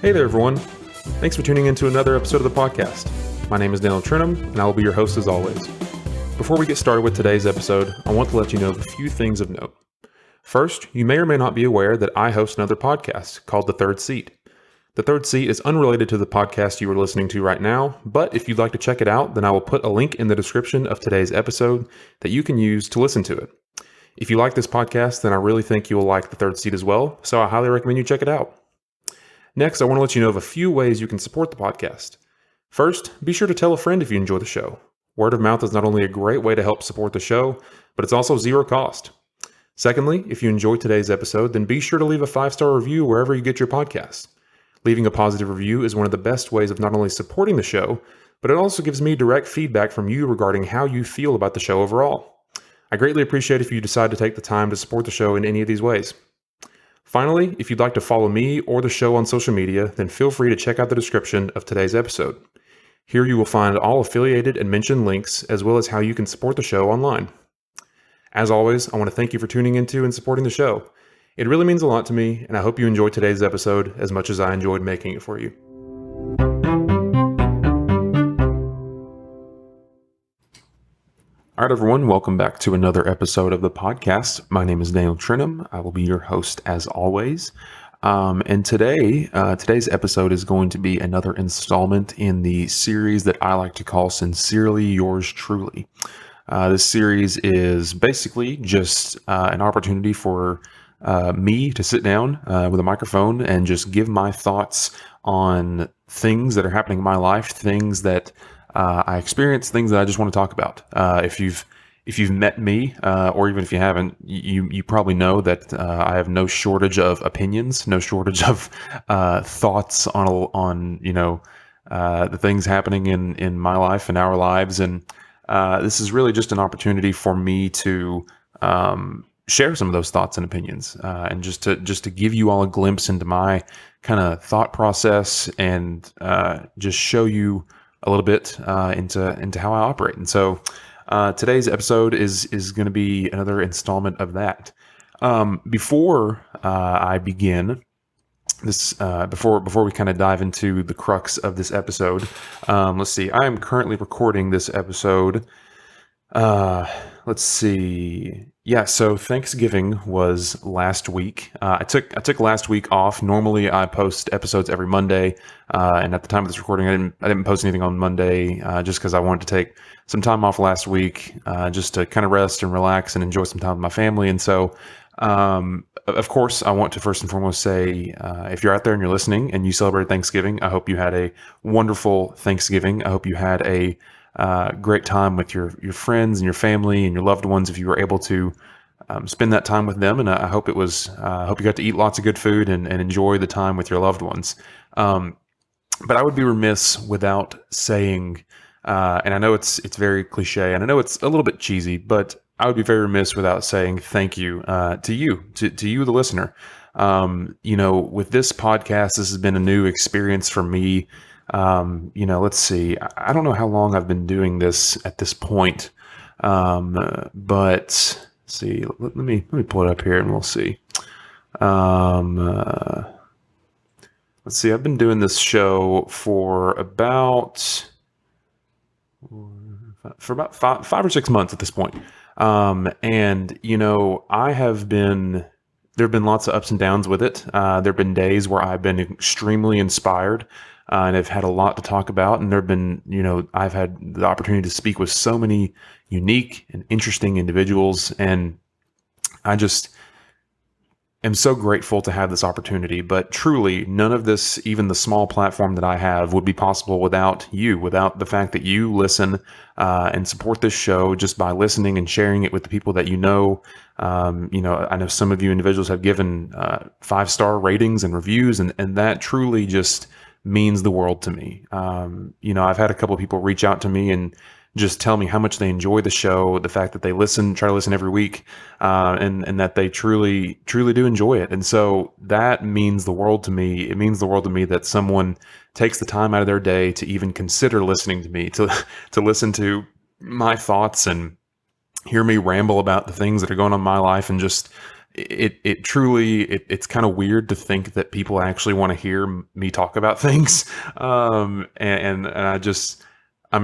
Hey there, everyone. Thanks for tuning in to another episode of the podcast. My name is Daniel Trinham, and I will be your host as always. Before we get started with today's episode, I want to let you know of a few things of note. First, you may or may not be aware that I host another podcast called The Third Seat. The Third Seat is unrelated to the podcast you are listening to right now, but if you'd like to check it out, then I will put a link in the description of today's episode that you can use to listen to it. If you like this podcast, then I really think you will like The Third Seat as well, so I highly recommend you check it out. Next, I want to let you know of a few ways you can support the podcast. First, be sure to tell a friend if you enjoy the show. Word of mouth is not only a great way to help support the show, but it's also zero cost. Secondly, if you enjoyed today's episode, then be sure to leave a 5-star review wherever you get your podcasts. Leaving a positive review is one of the best ways of not only supporting the show, but it also gives me direct feedback from you regarding how you feel about the show overall. I greatly appreciate if you decide to take the time to support the show in any of these ways. Finally, if you'd like to follow me or the show on social media, then feel free to check out the description of today's episode. Here you will find all affiliated and mentioned links, as well as how you can support the show online. As always, I want to thank you for tuning into and supporting the show. It really means a lot to me, and I hope you enjoyed today's episode as much as I enjoyed making it for you. All right, everyone, welcome back to another episode of the podcast. My name is Daniel Trinham. I will be your host as always. And today's episode is going to be another installment in the series that I like to call Sincerely Yours Truly. This series is basically just an opportunity for me to sit down with a microphone and just give my thoughts on things that are happening in my life, things that I experience, things that I just want to talk about. If you've met me, or even if you haven't, you probably know that I have no shortage of opinions, no shortage of thoughts on the things happening in my life and our lives, and this is really just an opportunity for me to share some of those thoughts and opinions, and just to give you all a glimpse into my kind of thought process, and just show you a little bit into how I operate. And so today's episode is going to be another installment of that. Before I begin this, before we kind of dive into the crux of this episode, let's see. I am currently recording this episode. Let's see. Yeah, so Thanksgiving was last week. I took last week off. Normally, I post episodes every Monday, and at the time of this recording, I didn't post anything on Monday, just because I wanted to take some time off last week, just to kind of rest and relax and enjoy some time with my family. And so, of course, I want to first and foremost say, if you're out there and you're listening and you celebrated Thanksgiving, I hope you had a wonderful Thanksgiving. I hope you had a great time with your friends and your family and your loved ones, if you were able to spend that time with them. And I hope it was. I hope you got to eat lots of good food and enjoy the time with your loved ones. But I would be remiss without saying, and I know it's very cliche, and I know it's a little bit cheesy, but I would be very remiss without saying thank you to you, the listener. With this podcast, this has been a new experience for me. Let's see. I don't know how long I've been doing this at this point, but let's see. Let me pull it up here and we'll see. Let's see. I've been doing this show for about 5 or 6 months at this point. And there have been lots of ups and downs with it. There have been days where I've been extremely inspired, and I've had a lot to talk about. And there have been, I've had the opportunity to speak with so many unique and interesting individuals. And I just am so grateful to have this opportunity. But truly, none of this, even the small platform that I have, would be possible without you, without the fact that you listen and support this show just by listening and sharing it with the people that you know. I know some of you individuals have given 5-star ratings and reviews, and that truly just means the world to me. I've had a couple of people reach out to me and just tell me how much they enjoy the show, the fact that they try to listen every week, and that they truly do enjoy it. And so that means the world to me. It means the world to me that someone takes the time out of their day to even consider listening to me, to listen to my thoughts and hear me ramble about the things that are going on in my life, and just it truly, it's kind of weird to think that people actually want to hear me talk about things. I'm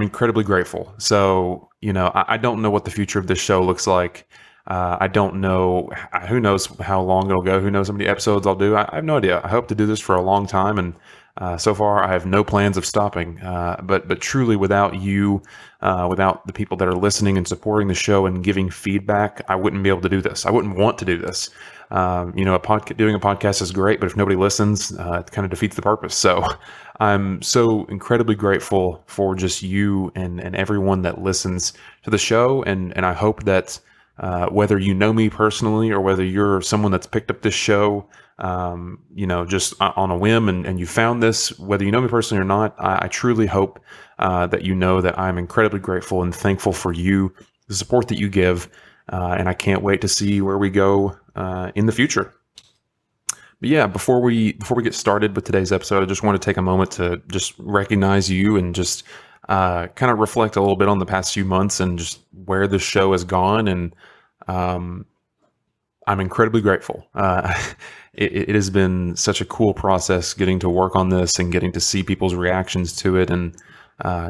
incredibly grateful. So, I don't know what the future of this show looks like. I don't know. Who knows how long it'll go? Who knows how many episodes I'll do? I have no idea. I hope to do this for a long time, and so far I have no plans of stopping. But truly, without you, without the people that are listening and supporting the show and giving feedback, I wouldn't be able to do this. I wouldn't want to do this. Doing a podcast is great, but if nobody listens, it kind of defeats the purpose. So I'm so incredibly grateful for just you and everyone that listens to the show. And I hope that whether you know me personally or whether you're someone that's picked up this show, just on a whim and you found this, whether you know me personally or not, I truly hope that you know that I'm incredibly grateful and thankful for you, the support that you give. And I can't wait to see where we go in the future. But yeah, before we get started with today's episode, I just want to take a moment to just recognize you and just kind of reflect a little bit on the past few months and just where the show has gone. And I'm incredibly grateful. It has been such a cool process getting to work on this and getting to see people's reactions to it and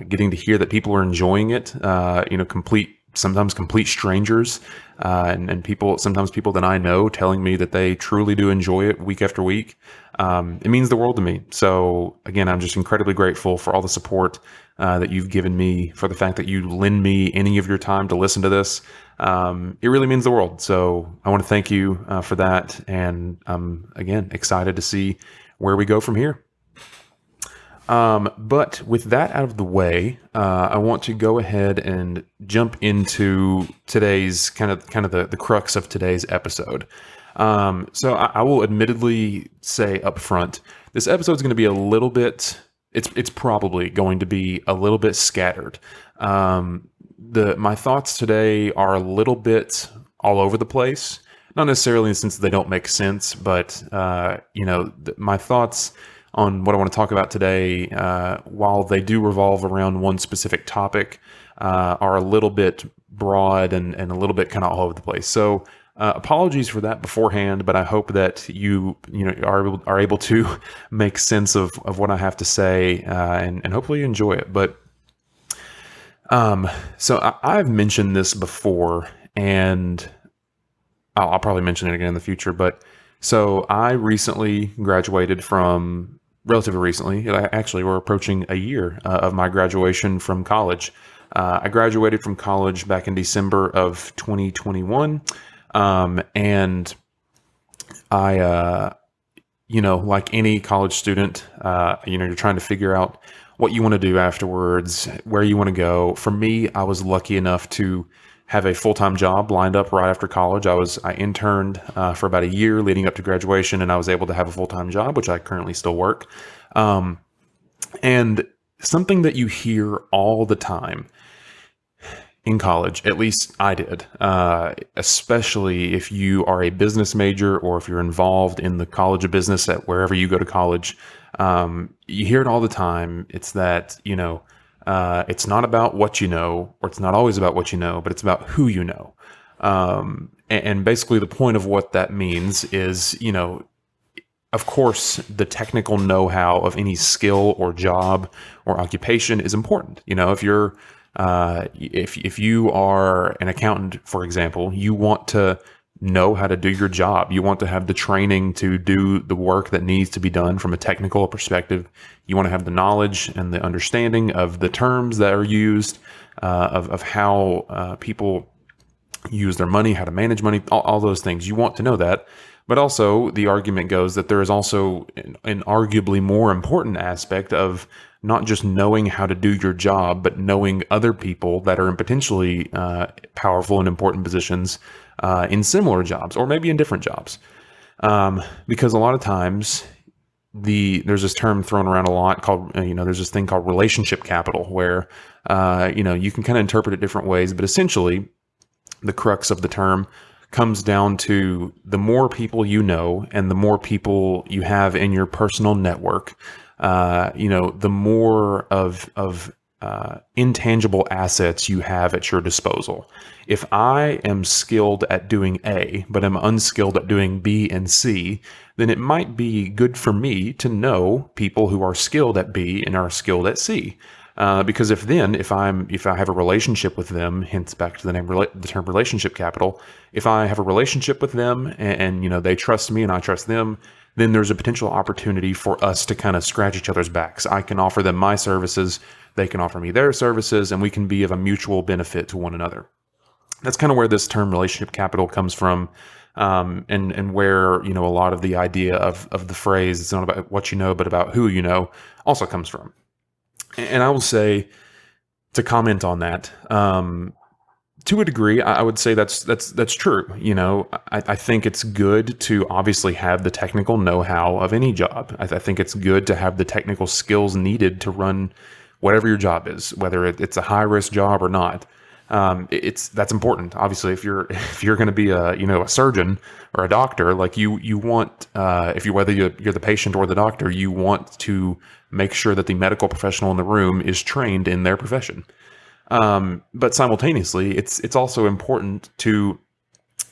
getting to hear that people are enjoying it. Sometimes complete strangers and sometimes people that I know telling me that they truly do enjoy it week after week. It means the world to me. So again, I'm just incredibly grateful for all the support that you've given me, for the fact that you lend me any of your time to listen to this. It really means the world. So I want to thank you for that. And I'm, again, excited to see where we go from here. But with that out of the way, I want to go ahead and jump into today's kind of the crux of today's episode. So I will admittedly say up front, this episode is going to be a little bit, it's probably going to be a little bit scattered. My thoughts today are a little bit all over the place, not necessarily in the sense that they don't make sense, but, my thoughts on what I want to talk about today, while they do revolve around one specific topic, are a little bit broad and a little bit kind of all over the place. So apologies for that beforehand, but I hope that you are able to make sense of what I have to say, and hopefully you enjoy it. But so I've mentioned this before, and I'll probably mention it again in the future. But so I recently graduated from. Relatively recently, actually, we're approaching a year of my graduation from college. I graduated from college back in December of 2021, and I, like any college student, you're trying to figure out what you want to do afterwards, where you want to go. For me, I was lucky enough to have a full-time job lined up right after college. I interned for about a year leading up to graduation, and I was able to have a full-time job, which I currently still work. And something that you hear all the time in college, at least I did, especially if you are a business major or if you're involved in the College of Business at wherever you go to college, you hear it all the time. It's that, it's not about what you know, or it's not always about what you know, but it's about who you know. And basically the point of what that means is, of course, the technical know-how of any skill or job or occupation is important. If you're, if you are an accountant, for example, you want to know how to do your job. You want to have the training to do the work that needs to be done from a technical perspective. You want to have the knowledge and the understanding of the terms that are used, of how people use their money, how to manage money, all those things. You want to know that. But also, the argument goes that there is also an arguably more important aspect of not just knowing how to do your job, but knowing other people that are in potentially powerful and important positions in similar jobs, or maybe in different jobs. Because a lot of times, there's this term thrown around a lot called, there's this thing called relationship capital, where, you can kind of interpret it different ways, but essentially, the crux of the term comes down to the more people you know and the more people you have in your personal network, the more of intangible assets you have at your disposal. If I am skilled at doing A, but I'm unskilled at doing B and C, then it might be good for me to know people who are skilled at B and are skilled at C. Because if I have a relationship with them, hence back to the term relationship capital, if I have a relationship with them and they trust me and I trust them, then there's a potential opportunity for us to kind of scratch each other's backs. I can offer them my services, they can offer me their services, and we can be of a mutual benefit to one another. That's kind of where this term relationship capital comes from, and where a lot of the idea of the phrase "it's not about what you know, but about who you know" also comes from. And I will say, to comment on that, to a degree, I would say that's true. I think it's good to obviously have the technical know-how of any job. I think it's good to have the technical skills needed to run whatever your job is, whether it's a high-risk job or not. That's important. Obviously, if you're going to be a surgeon or a doctor, like you want, whether you're the patient or the doctor, you want to make sure that the medical professional in the room is trained in their profession. But simultaneously, it's also important to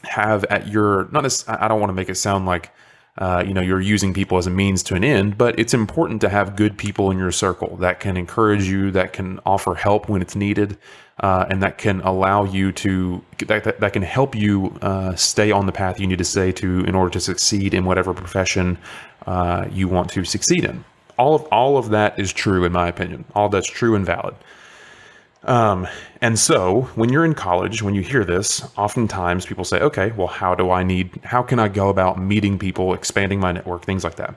have at your, not as, I don't want to make it sound like, you're using people as a means to an end, but it's important to have good people in your circle that can encourage you, that can offer help when it's needed, and that can allow you that can help you stay on the path you need to stay to in order to succeed in whatever profession you want to succeed in. All of that is true, in my opinion. All that's true and valid. And so when you're in college, when you hear this, oftentimes people say, okay, well, how can I go about meeting people, expanding my network, things like that.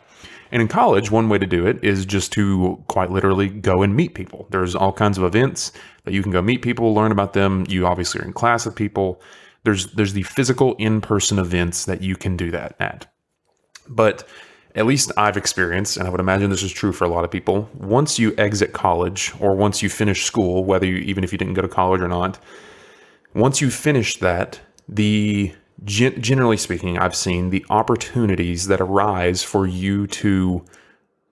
And in college, one way to do it is just to quite literally go and meet people. There's all kinds of events that you can go meet people, learn about them. You obviously are in class with people. There's the physical in-person events that you can do that at. But at least I've experienced, and I would imagine this is true for a lot of people, once you exit college or once you finish school, even if you didn't go to college or not, once you finish that, generally speaking, I've seen the opportunities that arise for you to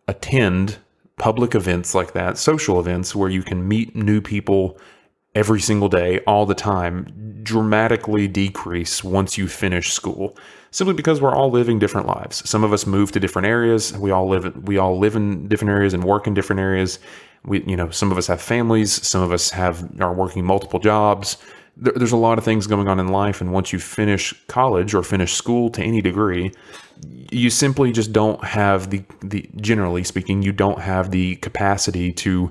attend public events like that, social events where you can meet new people every single day, all the time, dramatically decrease once you finish school. Simply because we're all living different lives. Some of us move to different areas. We all live in different areas and work in different areas. Some of us have families. Some of us are working multiple jobs. There's a lot of things going on in life. And once you finish college or finish school to any degree, you simply just don't have generally speaking, you don't have the capacity to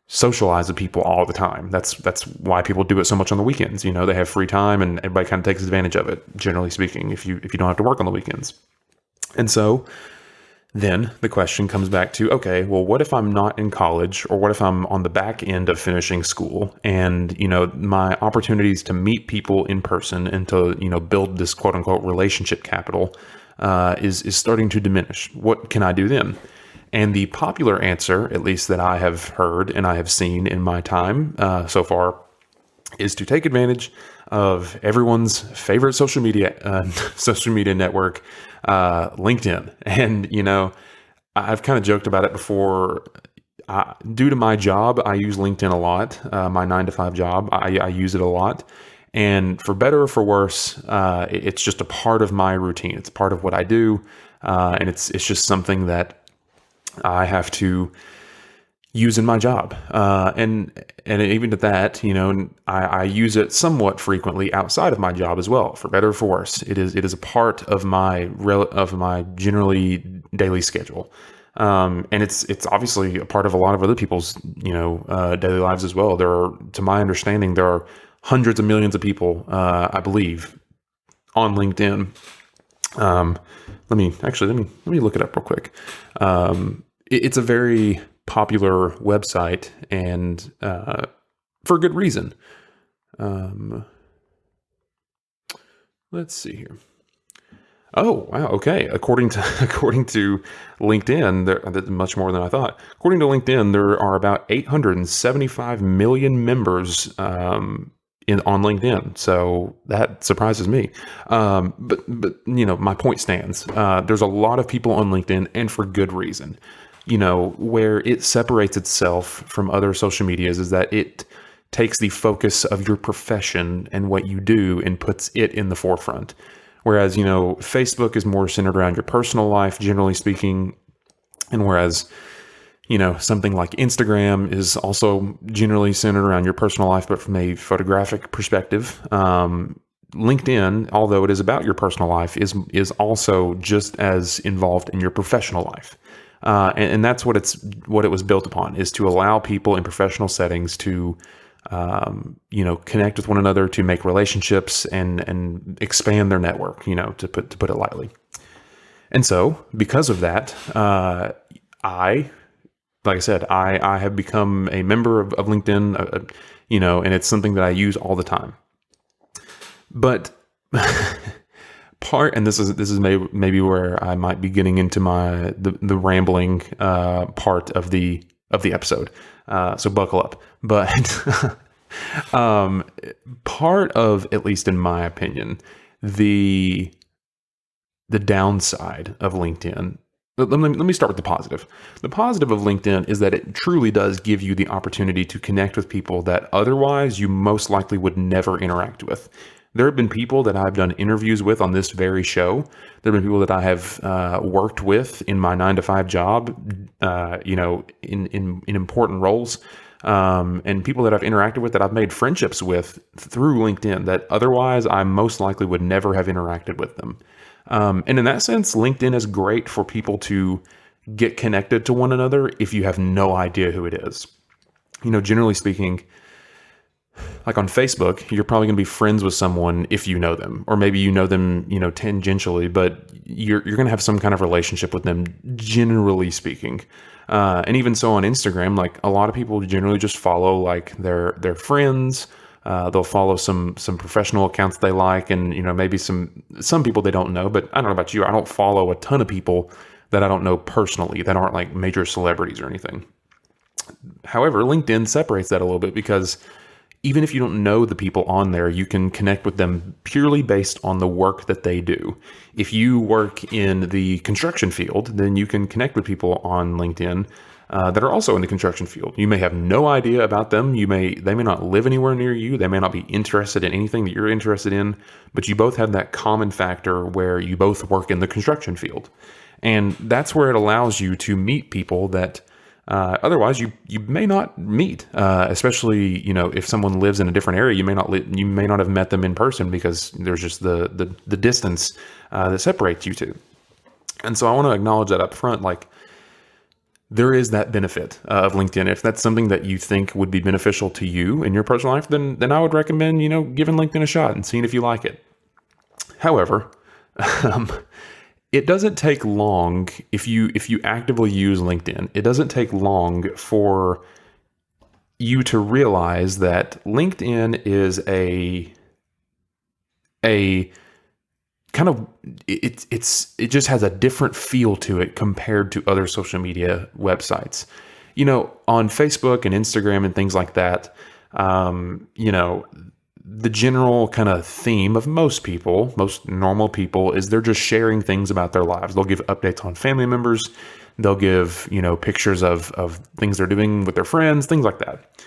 socialize with people all the time. That's why people do it so much on the weekends. They have free time and everybody kind of takes advantage of it, generally speaking, if you don't have to work on the weekends. And so then the question comes back to, okay, well, what if I'm not in college, or what if I'm on the back end of finishing school and, my opportunities to meet people in person and to, build this quote unquote relationship capital is starting to diminish. What can I do then? And the popular answer, at least that I have heard and I have seen in my time so far, is to take advantage of everyone's favorite social media network, LinkedIn. And, I've kind of joked about it before. Due to my job, I use LinkedIn a lot. My 9-to-5 job, I use it a lot. And for better or for worse, it's just a part of my routine. It's part of what I do. And it's just something that I have to use in my job. And even at that, I use it somewhat frequently outside of my job as well, for better or for worse. It is a part of my generally daily schedule. And it's obviously a part of a lot of other people's, daily lives as well. To my understanding, there are hundreds of millions of people, I believe, on LinkedIn. Let me look it up real quick. It's a very popular website, and for good reason. Let's see here. Oh, wow. Okay. According to LinkedIn, that's much more than I thought. According to LinkedIn, there are about 875 million members on LinkedIn. So that surprises me. But my point stands. There's a lot of people on LinkedIn, and for good reason. where it separates itself from other social medias is that it takes the focus of your profession and what you do and puts it in the forefront. Whereas, Facebook is more centered around your personal life, generally speaking. And whereas, something like Instagram is also generally centered around your personal life, but from a photographic perspective. LinkedIn, although it is about your personal life, is also just as involved in your professional life. And that's what it was built upon, is to allow people in professional settings to connect with one another, to make relationships and expand their network, to put it lightly. And so because of that, like I said, I have become a member of LinkedIn, and it's something that I use all the time. But and this is maybe where I might be getting into the rambling part of the episode. So buckle up. But part of, at least in my opinion, the downside of LinkedIn. Let me start with the positive. The positive of LinkedIn is that it truly does give you the opportunity to connect with people that otherwise you most likely would never interact with. There have been people that I've done interviews with on this very show. There have been people that I have worked with in my 9-to-5 job, in important roles, and people that I've interacted with that I've made friendships with through LinkedIn that otherwise I most likely would never have interacted with them. And in that sense, LinkedIn is great for people to get connected to one another if you have no idea who it is. Generally speaking, like on Facebook, you're probably going to be friends with someone if you know them, or maybe you know them, tangentially, but you're going to have some kind of relationship with them, generally speaking. And even so on Instagram, like a lot of people generally just follow like their friends. They'll follow some professional accounts they like, and maybe some people they don't know. But I don't know about you, I don't follow a ton of people that I don't know personally, that aren't like major celebrities or anything. However, LinkedIn separates that a little bit, because even if you don't know the people on there, you can connect with them purely based on the work that they do. If you work in the construction field, then you can connect with people on LinkedIn that are also in the construction field. You may have no idea about them. They may not live anywhere near you. They may not be interested in anything that you're interested in, but you both have that common factor where you both work in the construction field. And that's where it allows you to meet people that otherwise you may not meet, especially, if someone lives in a different area, you may not have met them in person, because there's just the distance that separates you two. And so I want to acknowledge that up front, like, there is that benefit of LinkedIn. If that's something that you think would be beneficial to you in your personal life, then I would recommend, giving LinkedIn a shot and seeing if you like it. However, it doesn't take long if you actively use LinkedIn. It doesn't take long for you to realize that LinkedIn is a kind of, it just has a different feel to it compared to other social media websites. On Facebook and Instagram and things like that, the general kind of theme of most normal people, is they're just sharing things about their lives. They'll give updates on family members. They'll give, pictures of things they're doing with their friends, things like that.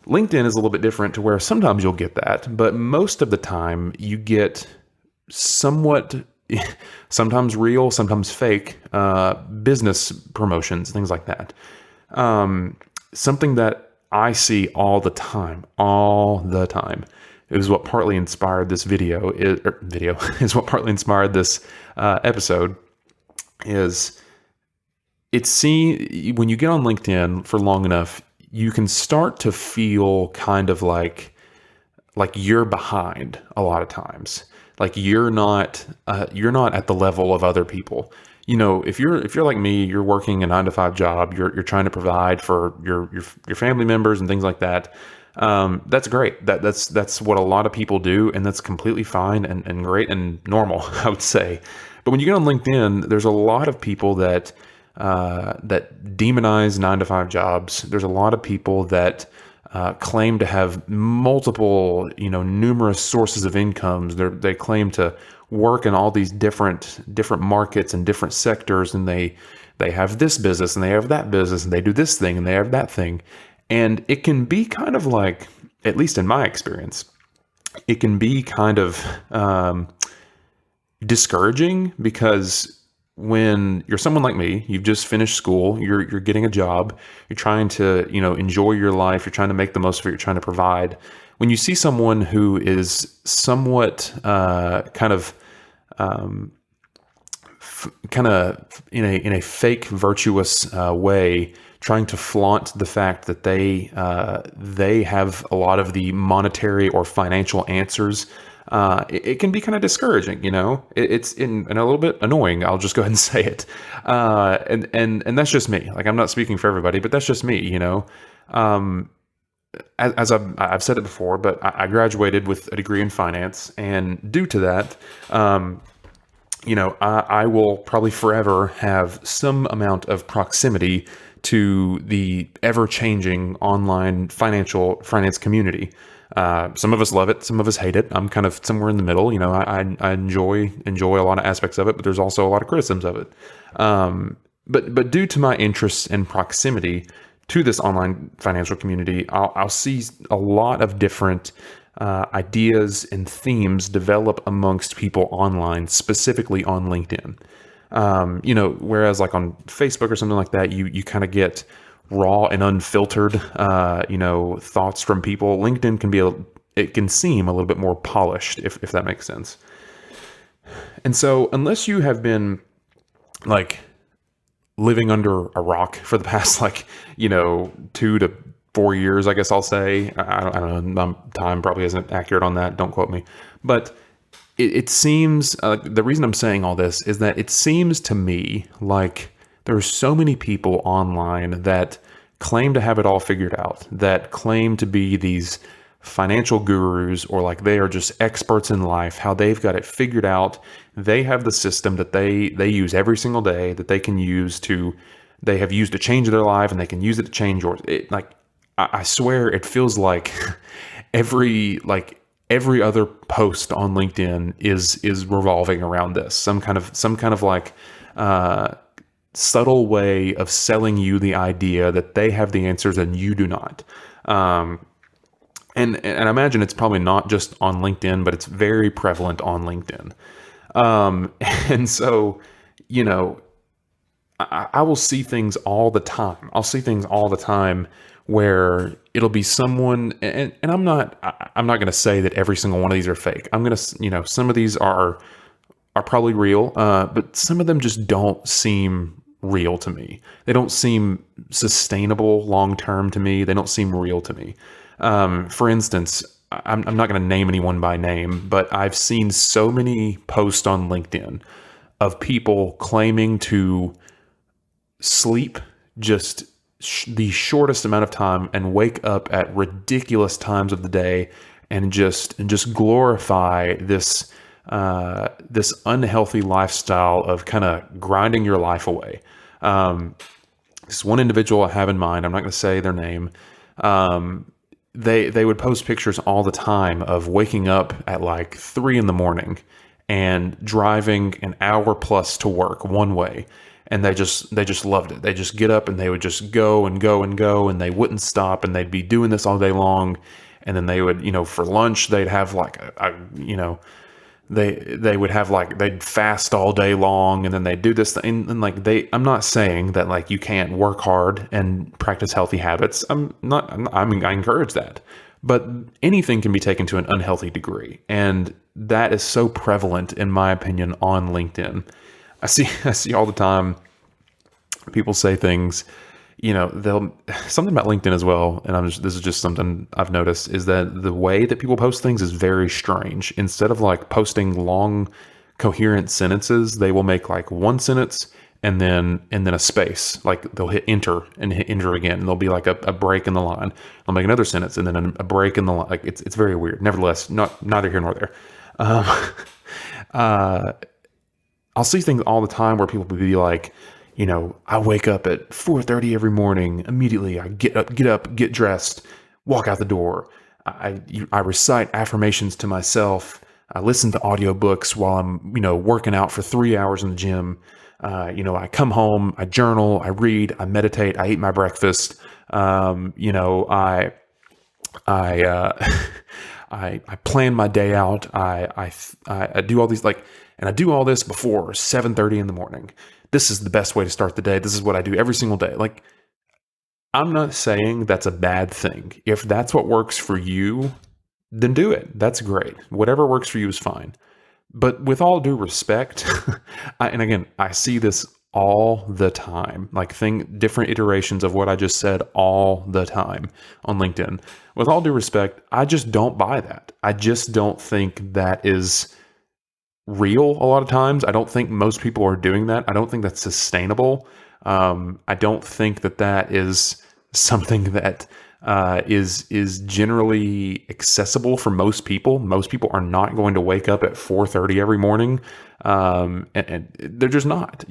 LinkedIn is a little bit different, to where sometimes you'll get that, but most of the time you get somewhat, sometimes real, sometimes fake, business promotions, things like that. Something that I see all the time, it was what partly inspired this is what partly inspired this episode, is when you get on LinkedIn for long enough, you can start to feel kind of like you're behind a lot of times. Like you're not at the level of other people. If you're like me, you're working a 9-to-5 job, you're trying to provide for your family members and things like that. That's great. That's what a lot of people do, and that's completely fine and great and normal, I would say. But when you get on LinkedIn, there's a lot of people that demonize 9-to-5 jobs. There's a lot of people that claim to have multiple, numerous sources of incomes. They claim to work in all these different markets and different sectors, and they they have this business and they have that business and they do this thing and they have that thing. And it can be kind of like, at least in my experience, it can be kind of discouraging, because when you're someone like me, you've just finished school, you're getting a job, you're trying to, enjoy your life, you're trying to make the most of it, you're trying to provide. When you see someone who is somewhat kind of in a fake virtuous way, trying to flaunt the fact that they have a lot of the monetary or financial answers, it can be kind of discouraging. It's and a little bit annoying. I'll just go ahead and say it. And that's just me. Like, I'm not speaking for everybody, but that's just me. As I've said it before, but I graduated with a degree in finance, and due to that, I will probably forever have some amount of proximity to the ever-changing online finance community. Some of us love it, some of us hate it. I'm kind of somewhere in the middle. I enjoy a lot of aspects of it, but there's also a lot of criticisms of it. But due to my interests and proximity to this online financial community, I'll see a lot of different ideas and themes develop amongst people online, specifically on LinkedIn. Whereas like on Facebook or something like that, you kind of get raw and unfiltered, thoughts from people. LinkedIn it can seem a little bit more polished, if that makes sense. And so unless you have been like living under a rock for the past 2 to 4 years, I guess I'll say. I don't know. Time probably isn't accurate on that. Don't quote me. But it seems, the reason I'm saying all this is that it seems to me like there's so many people online that claim to have it all figured out, that claim to be these financial gurus, or like they are just experts in life, how they've got it figured out. They have the system that they use every single day, that they have used to change their life, and they can use it to change yours. I swear it feels like every other post on LinkedIn is revolving around this. Some kind of like subtle way of selling you the idea that they have the answers and you do not. And I imagine it's probably not just on LinkedIn, but it's very prevalent on LinkedIn. And so, I will see things all the time. I'll see things all the time where it'll be someone, and I'm not going to say that every single one of these are fake. I'm going to, some of these are probably real, but some of them just don't seem real to me. They don't seem sustainable long-term to me. They don't seem real to me. For instance, I'm not going to name anyone by name, but I've seen so many posts on LinkedIn of people claiming to sleep just the shortest amount of time and wake up at ridiculous times of the day, and just glorify this unhealthy lifestyle of kind of grinding your life away. This one individual I have in mind, I'm not going to say their name. They would post pictures all the time of waking up at like 3 a.m. and driving an hour plus to work one way. And they just loved it. They just get up and they would just go and go and go, and they wouldn't stop, and they'd be doing this all day long. And then they would, for lunch, they'd have like they would have like, they'd fast all day long, and then they'd do this thing. And like I'm not saying that like you can't work hard and practice healthy habits. I encourage that. But anything can be taken to an unhealthy degree. And that is so prevalent, in my opinion, on LinkedIn. I see all the time people say things, something about LinkedIn as well. And this is just something I've noticed, is that the way that people post things is very strange. Instead of like posting long, coherent sentences, they will make like one sentence and then a space. Like they'll hit enter and hit enter again. And there'll be like a break in the line. They'll make another sentence and then a break in the line. Like it's very weird. Nevertheless, neither here nor there. I'll see things all the time where people will be like, I wake up at 4:30 every morning. Immediately, I get up, get dressed, walk out the door. I recite affirmations to myself. I listen to audiobooks while I'm, working out for 3 hours in the gym. I come home, I journal, I read, I meditate, I eat my breakfast. I I plan my day out. I do all these and I do all this before 7:30 in the morning. This is the best way to start the day. This is what I do every single day. I'm not saying that's a bad thing. If that's what works for you, then do it. That's great. Whatever works for you is fine. But with all due respect, and again, I see this all the time, different iterations of what I just said all the time on LinkedIn. With all due respect, I just don't buy that. I just don't think that is real a lot of times. I don't think most people are doing that. I don't think that's sustainable. I don't think that is something that is generally accessible for most people. Most people are not going to wake up at 4:30 every morning, and they're just not,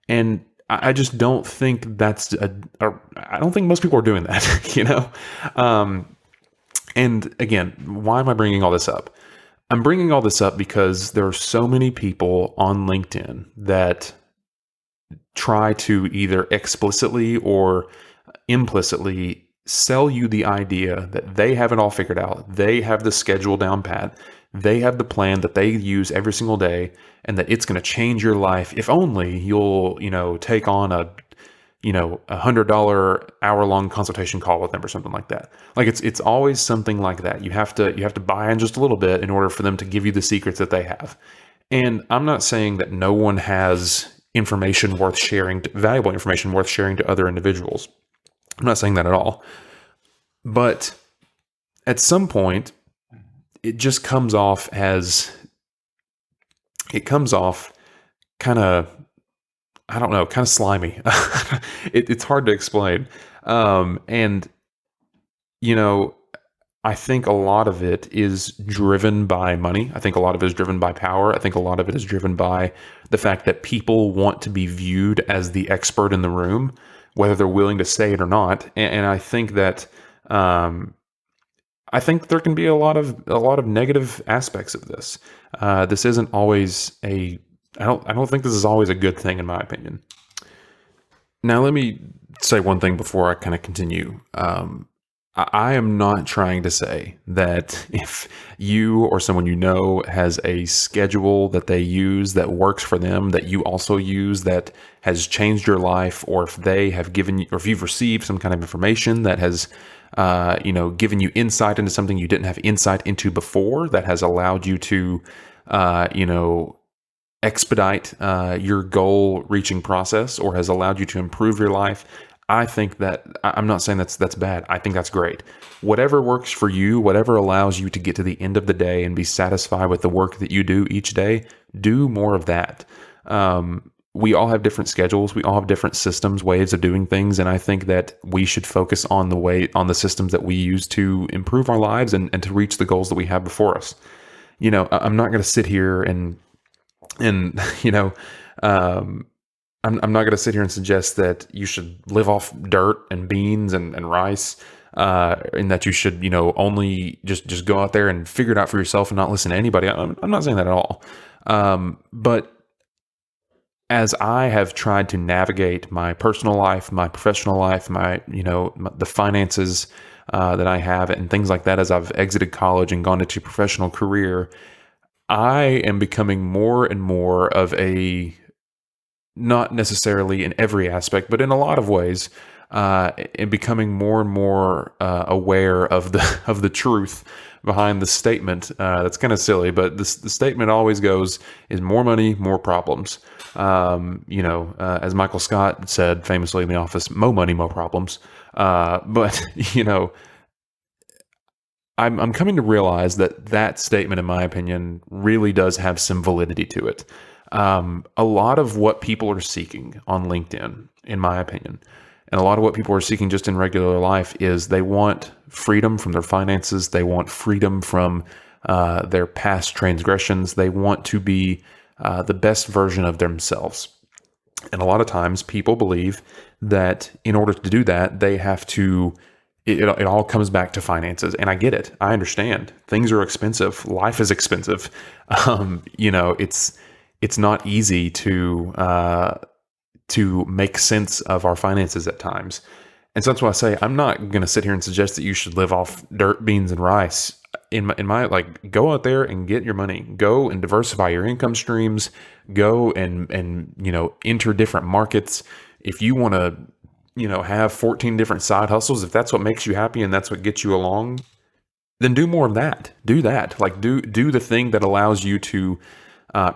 And I just don't think that's I don't think most people are doing that, And again, why am I bringing all this up? I'm bringing all this up because there are so many people on LinkedIn that try to either explicitly or implicitly sell you the idea that they have it all figured out. They have the schedule down pat. They have the plan that they use every single day, and that it's going to change your life if only you'll, take on a $100 hour-long consultation call with them or something like that. It's always something like that. You have to buy in just a little bit in order for them to give you the secrets that they have. And I'm not saying that no one has information worth sharing, valuable information worth sharing to other individuals. I'm not saying that at all. But at some point, it just comes off kind of, I don't know, kind of slimy. It's hard to explain. I think a lot of it is driven by money. I think a lot of it is driven by power. I think a lot of it is driven by the fact that people want to be viewed as the expert in the room, whether they're willing to say it or not. And I think that, I think there can be a lot of negative aspects of this. This isn't always I don't think this is always a good thing, in my opinion. Now, let me say one thing before I kind of continue. I am not trying to say that if you or someone you know has a schedule that they use that works for them, that you also use, that has changed your life, or if they have given you, or if you've received some kind of information that has, given you insight into something you didn't have insight into before, that has allowed you to, expedite your goal reaching process, or has allowed you to improve your life. I think that, I'm not saying that's bad. I think that's great. Whatever works for you, whatever allows you to get to the end of the day and be satisfied with the work that you do each day, do more of that. We all have different schedules. We all have different systems, ways of doing things. And I think that we should focus on the systems that we use to improve our lives and to reach the goals that we have before us. I'm not going to sit here and I'm not going to sit here and suggest that you should live off dirt and beans and rice, and that you should, only just go out there and figure it out for yourself and not listen to anybody. I'm not saying that at all. But as I have tried to navigate my personal life, my professional life, the finances that I have and things like that, as I've exited college and gone into professional career, I am becoming more and more of not necessarily in every aspect, but in a lot of ways, and becoming more and more aware of the truth behind the statement. That's kind of silly, but the statement always goes is more money, more problems. As Michael Scott said famously in The Office, "Mo money, mo problems." But I'm coming to realize that statement, in my opinion, really does have some validity to it. A lot of what people are seeking on LinkedIn, in my opinion, and a lot of what people are seeking just in regular life, is they want freedom from their finances. They want freedom from their past transgressions. They want to be the best version of themselves. And a lot of times people believe that in order to do that, they have to, it all comes back to finances. And I get it. I understand. Things are expensive. Life is expensive. it's not easy to make sense of our finances at times. And so that's why I say I'm not going to sit here and suggest that you should live off dirt, beans, and rice. In my like, go out there and get your money. Go and diversify your income streams. Go and enter different markets. If you want to have 14 different side hustles, if that's what makes you happy and that's what gets you along, then do more of that. Do that. Like do the thing that allows you to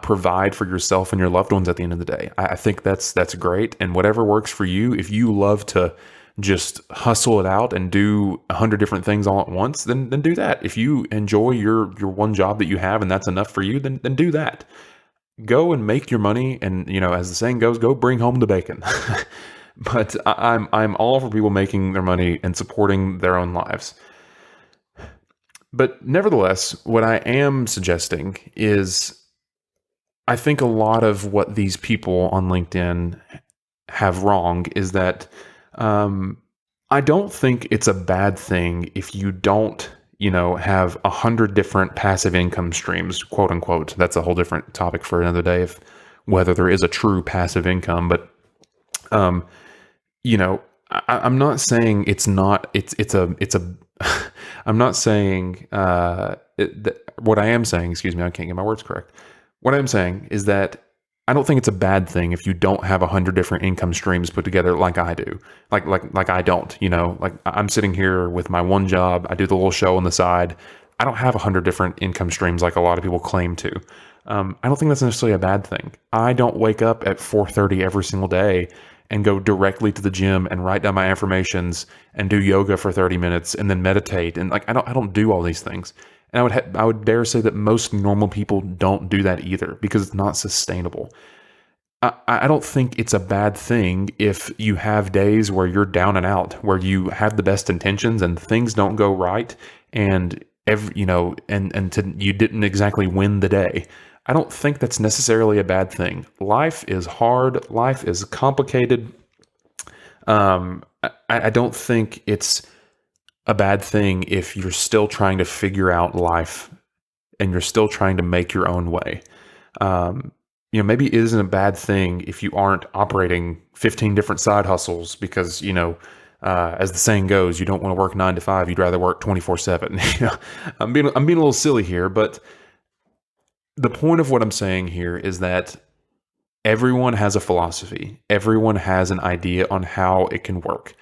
provide for yourself and your loved ones at the end of the day. I think that's great. And whatever works for you, if you love to just hustle it out and do 100 different things all at once, then do that. If you enjoy your one job that you have and that's enough for you, then do that. Go and make your money, and as the saying goes, go bring home the bacon. But I'm all for people making their money and supporting their own lives. But nevertheless, what I am suggesting is, I think a lot of what these people on LinkedIn have wrong is that I don't think it's a bad thing if you don't, have 100 different passive income streams, quote unquote. That's a whole different topic for another day, if whether there is a true passive income. But I'm not saying it's not. It's a. I'm not saying what I am saying. Excuse me, I can't get my words correct. What I'm saying is that I don't think it's a bad thing if you don't have 100 different income streams put together like I do. Like I don't, like I'm sitting here with my one job. I do the little show on the side. I don't have 100 different income streams like a lot of people claim to. I don't think that's necessarily a bad thing. I don't wake up at 4:30 every single day and go directly to the gym and write down my affirmations and do yoga for 30 minutes and then meditate. And I don't do all these things. And I would dare say that most normal people don't do that either, because it's not sustainable. I don't think it's a bad thing if you have days where you're down and out, where you have the best intentions and things don't go right, and you didn't exactly win the day. I don't think that's necessarily a bad thing. Life is hard. Life is complicated. I don't think it's a bad thing if you're still trying to figure out life and you're still trying to make your own way. Maybe it isn't a bad thing if you aren't operating 15 different side hustles because, as the saying goes, you don't want to work 9 to 5. You'd rather work 24/7. I'm being a little silly here, but the point of what I'm saying here is that everyone has a philosophy. Everyone has an idea on how it can work,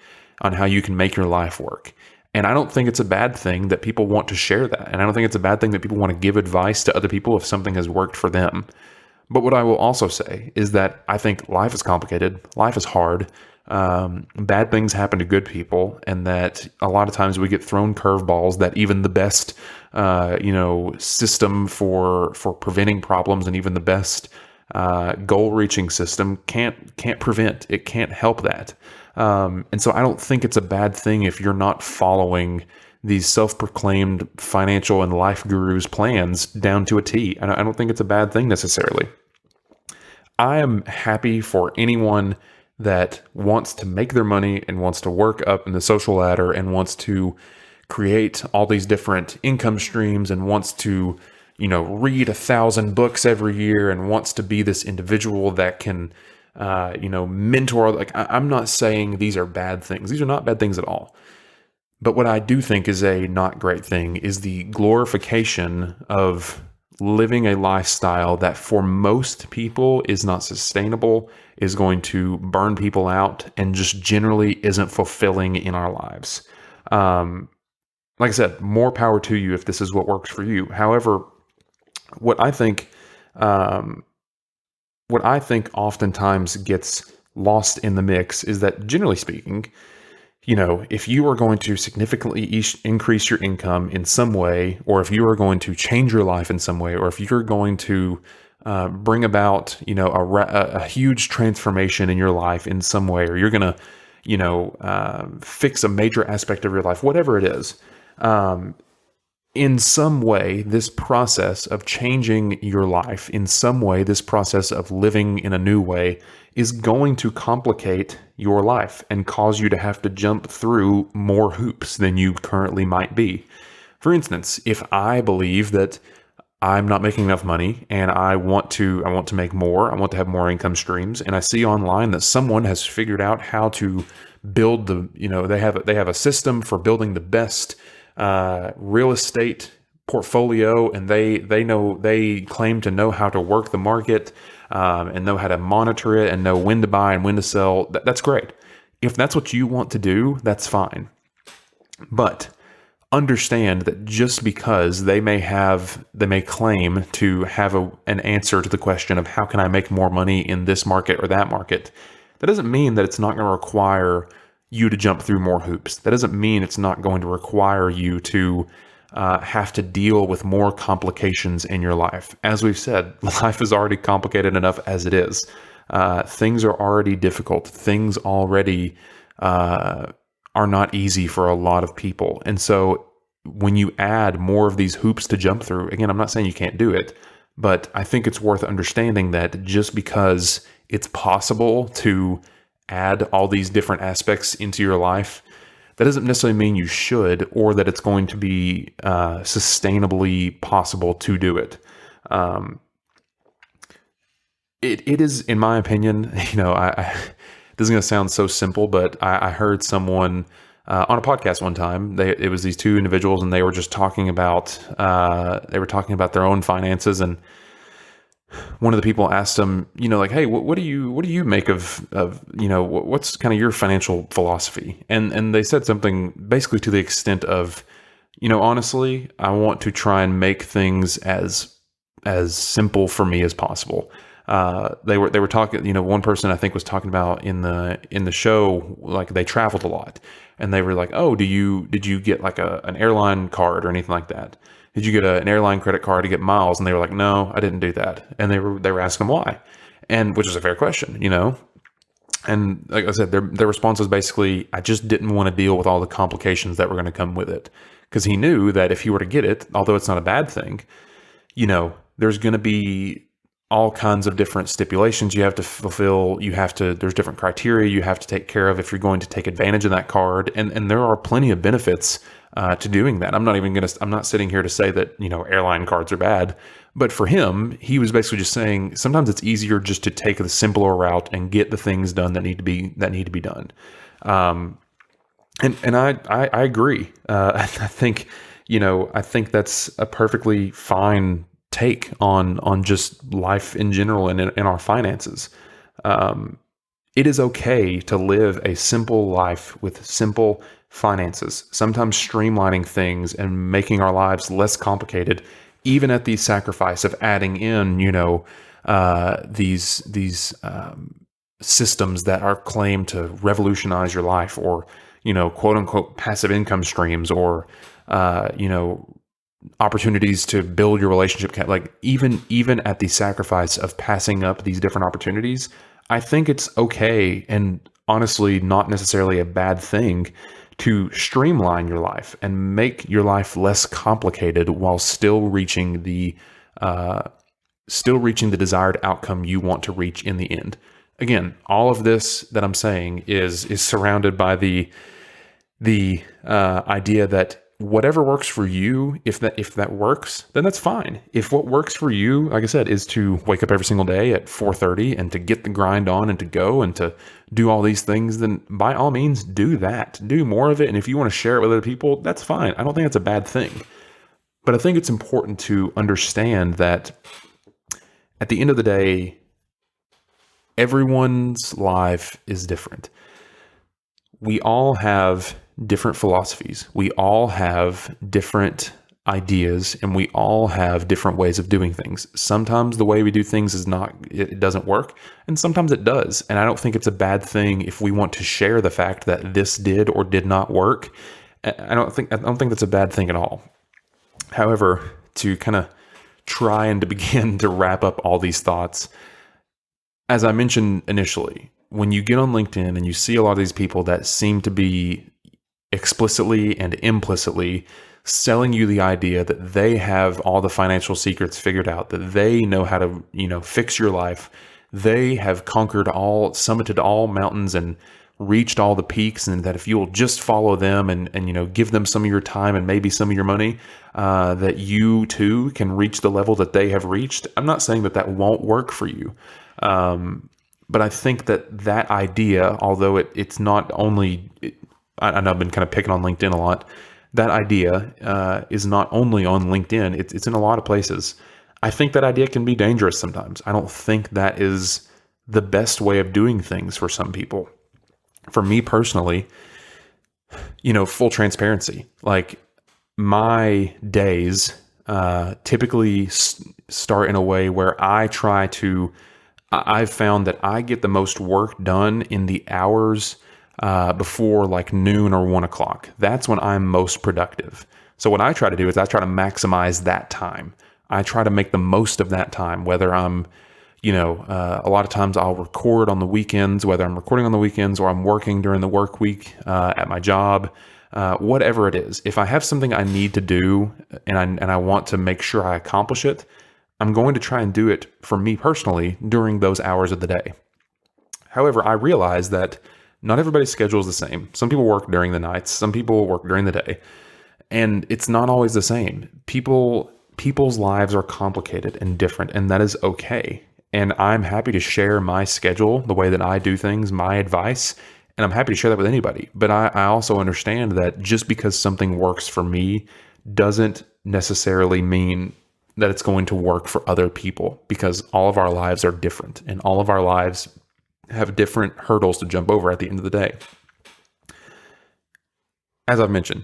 on how you can make your life work. And I don't think it's a bad thing that people want to share that. And I don't think it's a bad thing that people want to give advice to other people if something has worked for them. But what I will also say is that I think life is complicated. Life is hard. Bad things happen to good people. And that a lot of times we get thrown curveballs that even the best, system for preventing problems and even the best goal-reaching system can't prevent. It can't help that. And so I don't think it's a bad thing if you're not following these self-proclaimed financial and life gurus' plans down to a T. I don't think it's a bad thing necessarily. I am happy for anyone that wants to make their money and wants to work up in the social ladder and wants to create all these different income streams and wants to, read 1,000 books every year and wants to be this individual that can, mentor. Like, I'm not saying these are bad things. These are not bad things at all. But what I do think is a not great thing is the glorification of living a lifestyle that for most people is not sustainable, is going to burn people out, and just generally isn't fulfilling in our lives. Like I said, more power to you if this is what works for you. However, what I think oftentimes gets lost in the mix is that, generally speaking, if you are going to significantly increase your income in some way, or if you are going to change your life in some way, or if you're going to bring about, a huge transformation in your life in some way, or you're going to, fix a major aspect of your life, whatever it is, in some way, this process of changing your life, in some way, this process of living in a new way is going to complicate your life and cause you to have to jump through more hoops than you currently might be. For instance, if I believe that I'm not making enough money and I want to make more. I want to have more income streams. And I see online that someone has figured out how to build they have a system for building the best real estate portfolio, and they claim to know how to work the market, and know how to monitor it and know when to buy and when to sell. That's great. If that's what you want to do, that's fine. But understand that just because they may claim to have an answer to the question of how can I make more money in this market or that market, that doesn't mean that it's not going to require you to jump through more hoops. That doesn't mean it's not going to require you to have to deal with more complications in your life. As we've said, life is already complicated enough as it is. Things are already difficult. Things already are not easy for a lot of people. And so when you add more of these hoops to jump through, again, I'm not saying you can't do it, but I think it's worth understanding that just because it's possible to add all these different aspects into your life, that doesn't necessarily mean you should, or that it's going to be sustainably possible to do it. It is, in my opinion, this is going to sound so simple, but I heard someone on a podcast one time. It was these two individuals, and they were just talking about their own finances. And one of the people asked them, like, hey, what do you make of what's kind of your financial philosophy? And they said something basically to the extent of, honestly, I want to try and make things as simple for me as possible. They were talking, one person I think was talking about in the show, like they traveled a lot, and they were like, oh, did you get like an airline card or anything like that? Did you get an airline credit card to get miles? And they were like, no, I didn't do that. And they were asking why, and which is a fair question, And like I said, their response was basically, I just didn't want to deal with all the complications that were going to come with it, because he knew that if he were to get it, although it's not a bad thing, there's going to be all kinds of different stipulations you have to fulfill. There's different criteria you have to take care of if you're going to take advantage of that card. And there are plenty of benefits to doing that. I'm not sitting here to say that, airline cards are bad, but for him, he was basically just saying sometimes it's easier just to take the simpler route and get the things done that need to be done. And I agree. I think that's a perfectly fine take on just life in general and in our finances. It is okay to live a simple life with simple finances, sometimes streamlining things and making our lives less complicated, even at the sacrifice of adding in, these systems that are claimed to revolutionize your life, or, quote unquote passive income streams, or, opportunities to build your relationship. Like even at the sacrifice of passing up these different opportunities, I think it's okay, and honestly not necessarily a bad thing, to streamline your life and make your life less complicated while still reaching the desired outcome you want to reach in the end. Again, all of this that I'm saying is surrounded by the idea that whatever works for you, if that works, then that's fine. If what works for you, like I said, is to wake up every single day at 4:30 and to get the grind on and to go and to do all these things, then by all means do that. Do more of it. And if you want to share it with other people, that's fine. I don't think that's a bad thing. But I think it's important to understand that at the end of the day, everyone's life is different. We all have different philosophies. We all have different ideas, and we all have different ways of doing things. Sometimes the way we do things it doesn't work, and sometimes it does. And I don't think it's a bad thing if we want to share the fact that this did or did not work. I don't think that's a bad thing at all. However, to kind of try and to begin to wrap up all these thoughts, as I mentioned initially, when you get on LinkedIn and you see a lot of these people that seem to be explicitly and implicitly selling you the idea that they have all the financial secrets figured out, that they know how to, fix your life. They have summited all mountains and reached all the peaks, and that if you'll just follow them and give them some of your time and maybe some of your money, that you too can reach the level that they have reached. I'm not saying that won't work for you. But I think that idea, although it's not only, I know I've been kind of picking on LinkedIn a lot, that idea is not only on LinkedIn, it's in a lot of places. I think that idea can be dangerous sometimes. I don't think that is the best way of doing things for some people. For me personally, full transparency, like my days typically start in a way where I've found that I get the most work done in the hours before like noon or 1 o'clock. That's when I'm most productive. So what I try to do is I try to maximize that time. I try to make the most of that time, whether I'm, a lot of times I'll record on the weekends, whether I'm recording on the weekends or I'm working during the work week at my job, whatever it is. If I have something I need to do and I want to make sure I accomplish it, I'm going to try and do it for me personally during those hours of the day. However, I realize that not everybody's schedule is the same. Some people work during the nights, some people work during the day, and it's not always the same. People's lives are complicated and different, and that is okay. And I'm happy to share my schedule, the way that I do things, my advice, and I'm happy to share that with anybody. But I also understand that just because something works for me doesn't necessarily mean that it's going to work for other people, because all of our lives are different and all of our lives have different hurdles to jump over at the end of the day. As I've mentioned,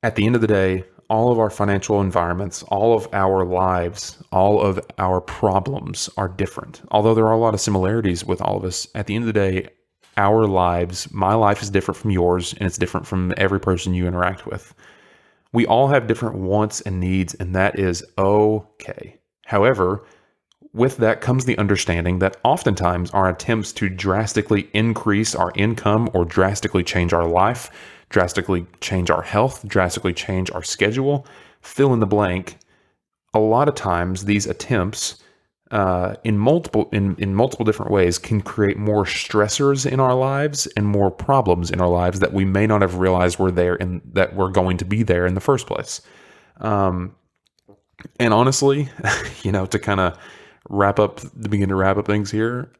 at the end of the day, all of our financial environments, all of our lives, all of our problems are different. Although there are a lot of similarities with all of us, at the end of the day, our lives, my life is different from yours, and it's different from every person you interact with. We all have different wants and needs, and that is okay. However, with that comes the understanding that oftentimes our attempts to drastically increase our income or drastically change our life, drastically change our health, drastically change our schedule, fill in the blank, a lot of times these attempts in multiple different ways can create more stressors in our lives and more problems in our lives that we may not have realized were there and that were going to be there in the first place. And honestly, to kind of begin to wrap up things here,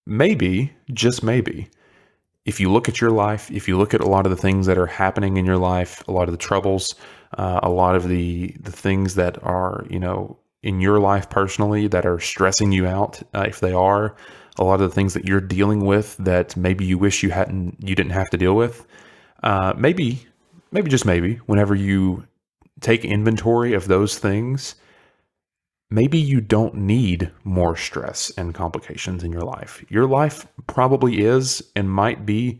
maybe, just maybe, if you look at your life, if you look at a lot of the things that are happening in your life, a lot of the troubles, a lot of the things that are, in your life personally that are stressing you out, if they are, a lot of the things that you're dealing with that maybe you wish you didn't have to deal with, maybe just maybe, whenever you take inventory of those things, maybe you don't need more stress and complications in your life. Your life probably is and might be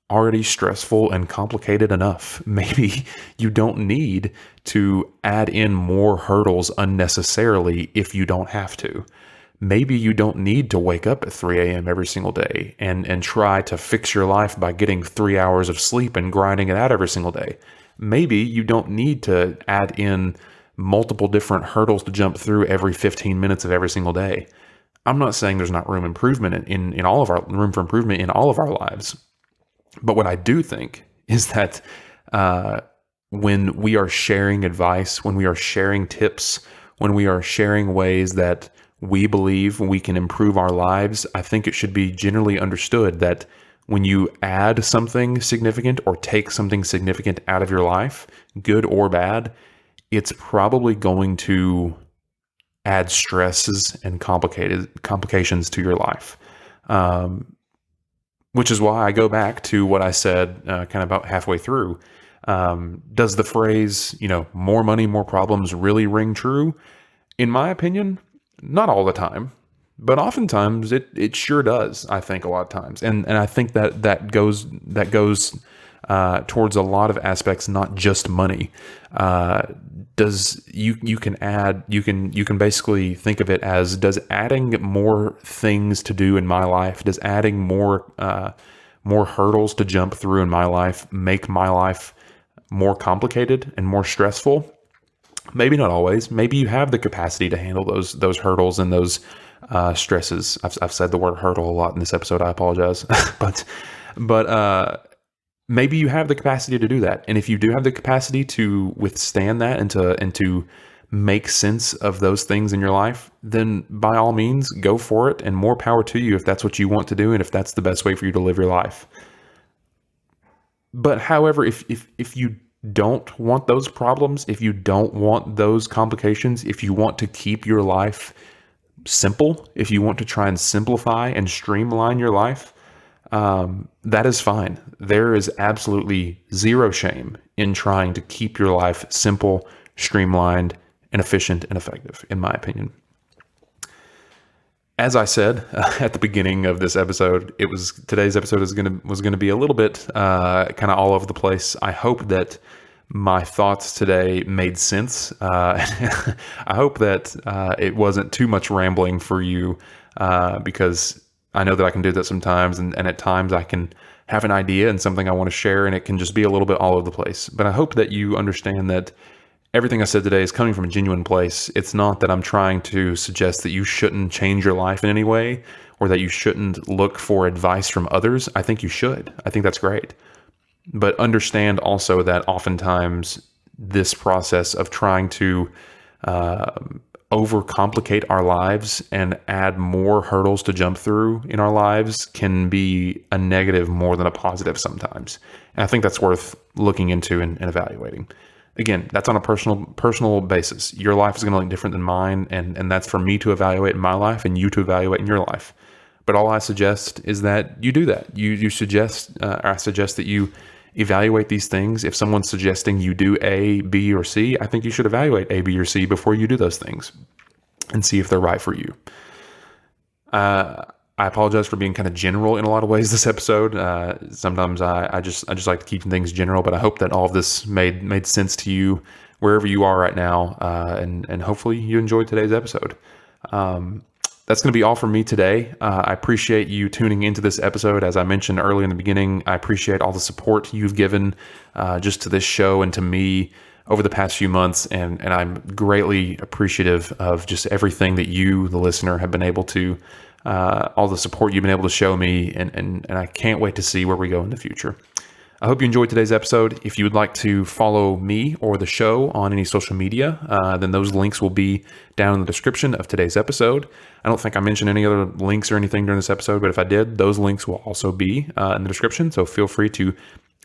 already stressful and complicated enough. Maybe you don't need to add in more hurdles unnecessarily if you don't have to. Maybe you don't need to wake up at 3 a.m. every single day and try to fix your life by getting 3 hours of sleep and grinding it out every single day. Maybe you don't need to add in multiple different hurdles to jump through every 15 minutes of every single day. I'm not saying there's not room for improvement in all of our lives. But what I do think is that when we are sharing advice, when we are sharing tips, when we are sharing ways that we believe we can improve our lives, I think it should be generally understood that when you add something significant or take something significant out of your life, good or bad, it's probably going to add stresses and complications to your life. Which is why I go back to what I said kind of about halfway through. Does the phrase, more money, more problems really ring true? In my opinion, not all the time, but oftentimes it sure does, I think, a lot of times. And I think that goes towards a lot of aspects, not just money. You can basically think of it as, does adding more things to do in my life, does adding more hurdles to jump through in my life make my life more complicated and more stressful? Maybe not always. Maybe you have the capacity to handle those hurdles and those stresses. I've said the word hurdle a lot in this episode. I apologize, but But maybe you have the capacity to do that. And if you do have the capacity to withstand that and to make sense of those things in your life, then by all means, go for it, and more power to you if that's what you want to do and if that's the best way for you to live your life. But however, if you don't want those problems, if you don't want those complications, if you want to keep your life simple, if you want to try and simplify and streamline your life, that is fine. There is absolutely zero shame in trying to keep your life simple, streamlined, and efficient and effective, in my opinion. As I said at the beginning of this episode, today's episode was going to be a little bit kind of all over the place. I hope that my thoughts today made sense. I hope that it wasn't too much rambling for you, because I know that I can do that sometimes, and at times I can have an idea and something I want to share, and it can just be a little bit all over the place. But I hope that you understand that everything I said today is coming from a genuine place. It's not that I'm trying to suggest that you shouldn't change your life in any way, or that you shouldn't look for advice from others. I think you should. I think that's great. But understand also that oftentimes this process of trying to overcomplicate our lives and add more hurdles to jump through in our lives can be a negative more than a positive sometimes. And I think that's worth looking into and evaluating. Again, that's on a personal basis. Your life is going to look different than mine, and that's for me to evaluate in my life and you to evaluate in your life. But all I suggest is that you do that. I suggest that you evaluate these things. If someone's suggesting you do A, B, or C, I think you should evaluate A, B, or C before you do those things and see if they're right for you. I apologize for being kind of general in a lot of ways this episode. Sometimes I just like to keep things general, but I hope that all of this made sense to you wherever you are right now, and hopefully you enjoyed today's episode. That's going to be all from me today. I appreciate you tuning into this episode. As I mentioned earlier in the beginning, I appreciate all the support you've given just to this show and to me over the past few months, and I'm greatly appreciative of just everything that you, the listener, have been able to, all the support you've been able to show me, and I can't wait to see where we go in the future. I hope you enjoyed today's episode. If you would like to follow me or the show on any social media, then those links will be down in the description of today's episode. I don't think I mentioned any other links or anything during this episode, but if I did, those links will also be in the description. So feel free to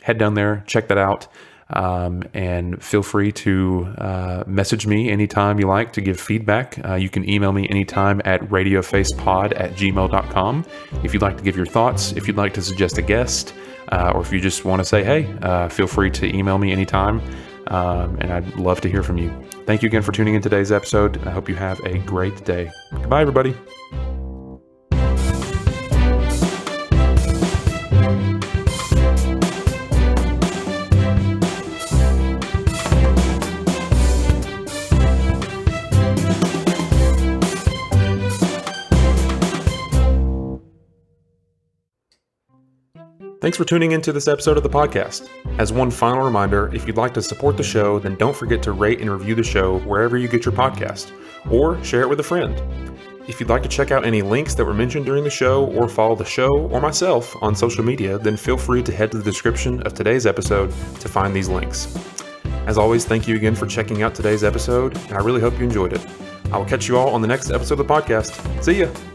head down there, check that out, and feel free to message me anytime you like to give feedback. You can email me anytime at radiofacepod@gmail.com if you'd like to give your thoughts, if you'd like to suggest a guest, or if you just want to say, hey, feel free to email me anytime, and I'd love to hear from you. Thank you again for tuning in today's episode, and I hope you have a great day. Goodbye, everybody. Thanks for tuning into this episode of the podcast. As one final reminder, if you'd like to support the show, then don't forget to rate and review the show wherever you get your podcast, or share it with a friend. If you'd like to check out any links that were mentioned during the show, or follow the show or myself on social media, then feel free to head to the description of today's episode to find these links. As always, thank you again for checking out today's episode, and I really hope you enjoyed it. I will catch you all on the next episode of the podcast. See ya!